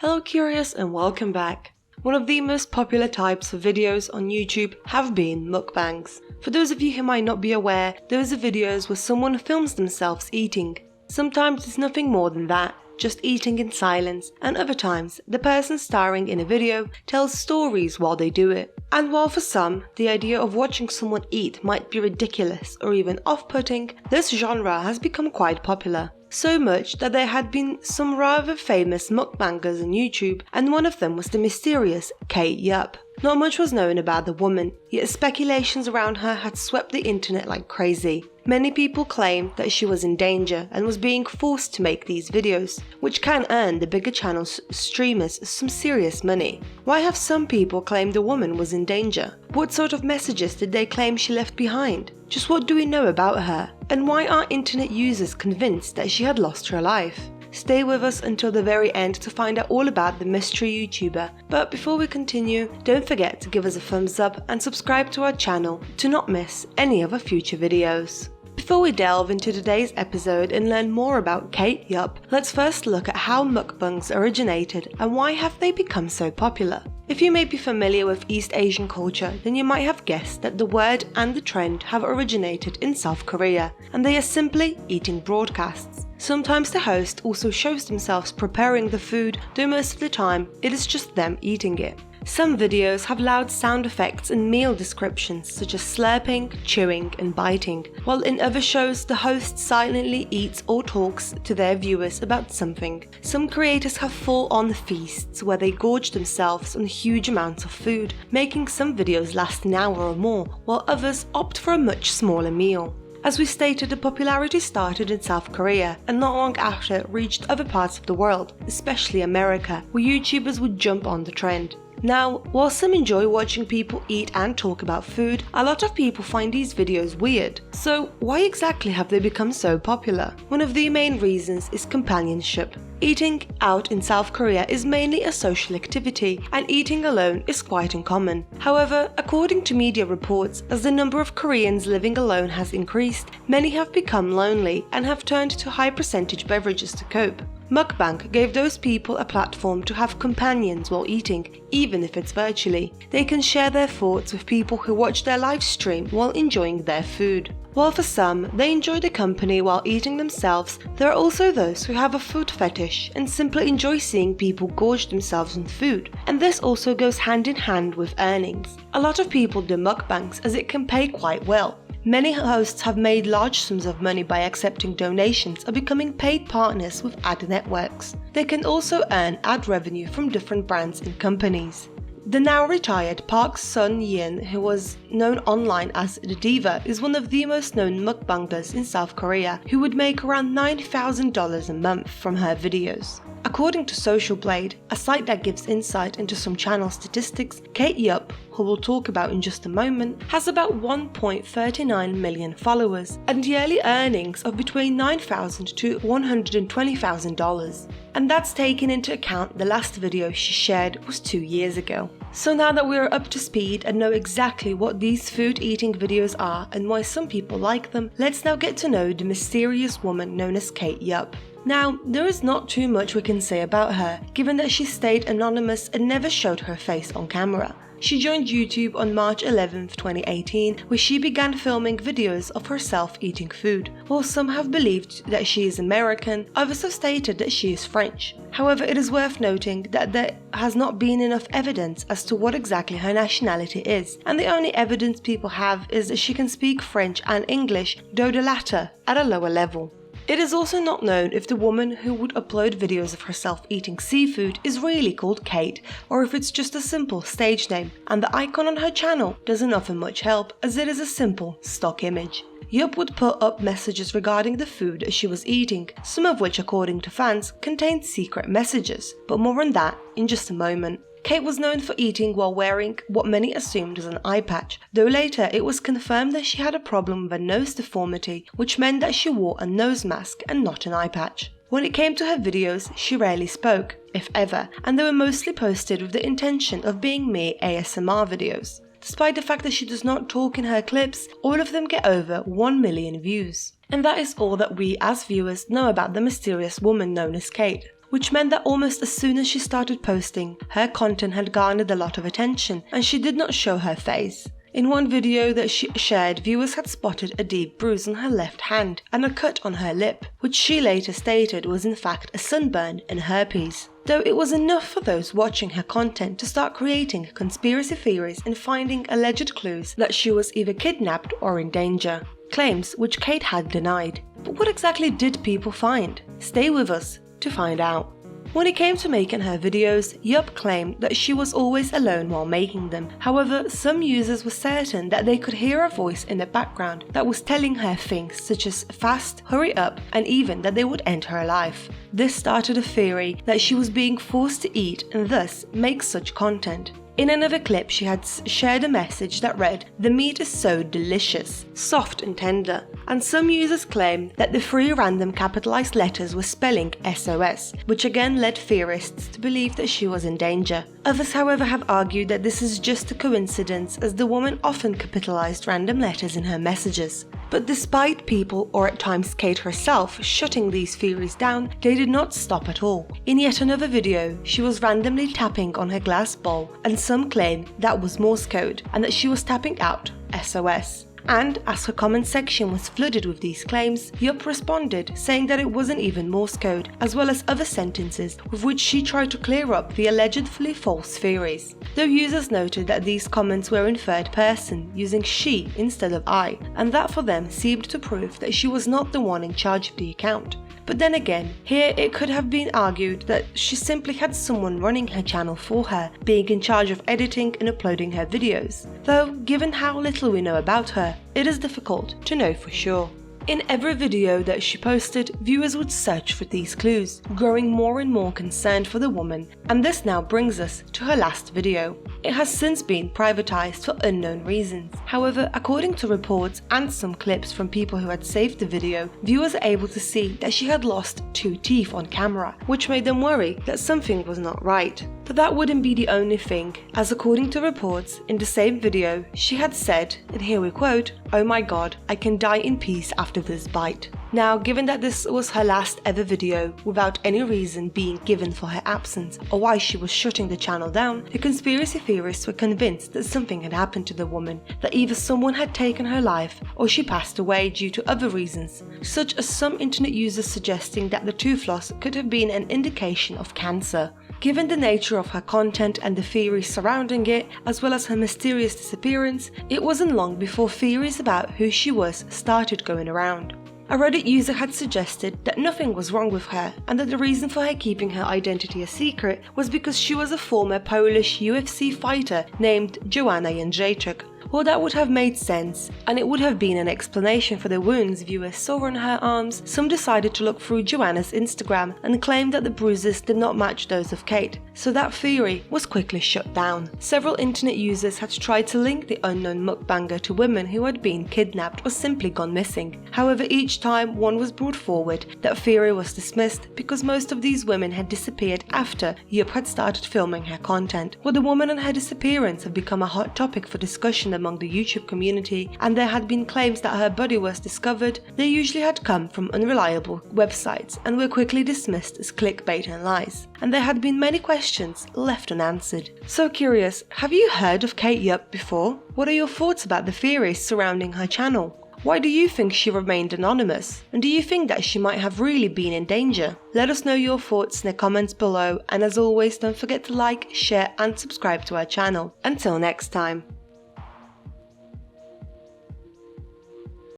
Hello curious and welcome back. One of the most popular types of videos on YouTube have been mukbangs. For those of you who might not be aware, those are videos where someone films themselves eating. Sometimes it's nothing more than that, just eating in silence, and other times the person starring in a video tells stories while they do it. And while for some, the idea of watching someone eat might be ridiculous or even off-putting, this genre has become quite popular. So much that there had been some rather famous mukbangers on YouTube, and one of them was the mysterious Kate Yup. Not much was known about the woman, yet speculations around her had swept the internet like crazy. Many people claimed that she was in danger and was being forced to make these videos, which can earn the bigger channel's streamers some serious money. Why have some people claimed the woman was in danger? What sort of messages did they claim she left behind? Just what do we know about her? And why are internet users convinced that she had lost her life? Stay with us until the very end to find out all about the mystery YouTuber. But before we continue, don't forget to give us a thumbs up and subscribe to our channel to not miss any of our future videos. Before we delve into today's episode and learn more about Kate Yup, let's first look at how mukbangs originated and why have they become so popular. If you may be familiar with East Asian culture, then you might have guessed that the word and the trend have originated in South Korea, and they are simply eating broadcasts. Sometimes the host also shows themselves preparing the food, though most of the time it is just them eating it. Some videos have loud sound effects and meal descriptions such as slurping, chewing and biting, while in other shows the host silently eats or talks to their viewers about something. Some creators have full-on feasts where they gorge themselves on huge amounts of food, making some videos last an hour or more, while others opt for a much smaller meal. As we stated, the popularity started in South Korea and not long after it reached other parts of the world, especially America, where YouTubers would jump on the trend. Now, while some enjoy watching people eat and talk about food, a lot of people find these videos weird. So why exactly have they become so popular? One of the main reasons is companionship. Eating out in South Korea is mainly a social activity, and eating alone is quite uncommon. However, according to media reports, as the number of Koreans living alone has increased, many have become lonely and have turned to high-percentage beverages to cope. Mukbang gave those people a platform to have companions while eating, even if it's virtually. They can share their thoughts with people who watch their live stream while enjoying their food. While for some, they enjoy the company while eating themselves, there are also those who have a food fetish and simply enjoy seeing people gorge themselves on food, and this also goes hand in hand with earnings. A lot of people do mukbangs as it can pay quite well. Many hosts have made large sums of money by accepting donations or becoming paid partners with ad networks. They can also earn ad revenue from different brands and companies. The now retired Park Sun-yeon, who was known online as the Diva, is one of the most known mukbangers in South Korea, who would make around $9,000 a month from her videos. According to Social Blade, a site that gives insight into some channel statistics, Kate Yup, who we'll talk about in just a moment, has about 1.39 million followers and yearly earnings of between $9,000 to $120,000. And that's taking into account the last video she shared was 2 years ago. So now that we're up to speed and know exactly what these food eating videos are and why some people like them, let's now get to know the mysterious woman known as Kate Yup. Now, there is not too much we can say about her, given that she stayed anonymous and never showed her face on camera. She joined YouTube on March 11, 2018, where she began filming videos of herself eating food. While some have believed that she is American, others have stated that she is French. However, it is worth noting that there has not been enough evidence as to what exactly her nationality is, and the only evidence people have is that she can speak French and English, though the latter at a lower level. It is also not known if the woman who would upload videos of herself eating seafood is really called Kate, or if it's just a simple stage name, and the icon on her channel doesn't offer much help as it is a simple stock image. Yup would put up messages regarding the food she was eating, some of which according to fans contained secret messages, but more on that in just a moment. Kate was known for eating while wearing what many assumed was an eye patch, though later it was confirmed that she had a problem with a nose deformity, which meant that she wore a nose mask and not an eye patch. When it came to her videos, she rarely spoke, if ever, and they were mostly posted with the intention of being mere ASMR videos. Despite the fact that she does not talk in her clips, all of them get over 1 million views. And that is all that we as viewers know about the mysterious woman known as Kate. which meant that almost as soon as she started posting, her content had garnered a lot of attention and she did not show her face. In one video that she shared, viewers had spotted a deep bruise on her left hand and a cut on her lip, which she later stated was in fact a sunburn and herpes. Though it was enough for those watching her content to start creating conspiracy theories and finding alleged clues that she was either kidnapped or in danger. Claims which Kate had denied. But what exactly did people find? Stay with us to find out. When it came to making her videos, Yup claimed that she was always alone while making them. However, some users were certain that they could hear a voice in the background that was telling her things such as fast, hurry up, and even that they would end her life. This started a theory that she was being forced to eat and thus make such content. In another clip, she had shared a message that read, "The meat is so delicious, soft and tender," and some users claim that the 3 random capitalized letters were spelling SOS, which again led theorists to believe that she was in danger. Others, however, have argued that this is just a coincidence, as the woman often capitalized random letters in her messages. But despite people, or at times Kate herself, shutting these theories down, they did not stop at all. In yet another video, she was randomly tapping on her glass bowl, and some claim that was Morse code and that she was tapping out SOS. And as her comment section was flooded with these claims, Yup responded saying that it wasn't even Morse code, as well as other sentences with which she tried to clear up the allegedly false theories. Though users noted that these comments were in third person, using she instead of I, and that for them seemed to prove that she was not the one in charge of the account. But then again, here it could have been argued that she simply had someone running her channel for her, being in charge of editing and uploading her videos. Though, given how little we know about her, it is difficult to know for sure. In every video that she posted, viewers would search for these clues, growing more and more concerned for the woman, and this now brings us to her last video. It has since been privatized for unknown reasons. However, according to reports and some clips from people who had saved the video, viewers are able to see that she had lost 2 teeth on camera, which made them worry that something was not right. But that wouldn't be the only thing, as according to reports, in the same video, she had said, and here we quote, "Oh my god, I can die in peace after this bite." Now, given that this was her last ever video, without any reason being given for her absence or why she was shutting the channel down, the conspiracy theorists were convinced that something had happened to the woman, that either someone had taken her life or she passed away due to other reasons, such as some internet users suggesting that the tooth loss could have been an indication of cancer. Given the nature of her content and the theories surrounding it, as well as her mysterious disappearance, it wasn't long before theories about who she was started going around. A Reddit user had suggested that nothing was wrong with her and that the reason for her keeping her identity a secret was because she was a former Polish UFC fighter named Joanna Jędrzejczyk. Well, that would have made sense, and it would have been an explanation for the wounds viewers saw on her arms. Some decided to look through Joanna's Instagram and claimed that the bruises did not match those of Kate, so that theory was quickly shut down. Several internet users had tried to link the unknown mukbanger to women who had been kidnapped or simply gone missing. However, each time one was brought forward, that theory was dismissed because most of these women had disappeared after Yup had started filming her content. Well, the woman and her disappearance have become a hot topic for discussion among the YouTube community, and there had been claims that her body was discovered. They usually had come from unreliable websites and were quickly dismissed as clickbait and lies, and there had been many questions left unanswered. So curious, have you heard of Kate Yup before? What are your thoughts about the theories surrounding her channel? Why do you think she remained anonymous? And do you think that she might have really been in danger? Let us know your thoughts in the comments below, and as always, don't forget to like, share and subscribe to our channel. Until next time.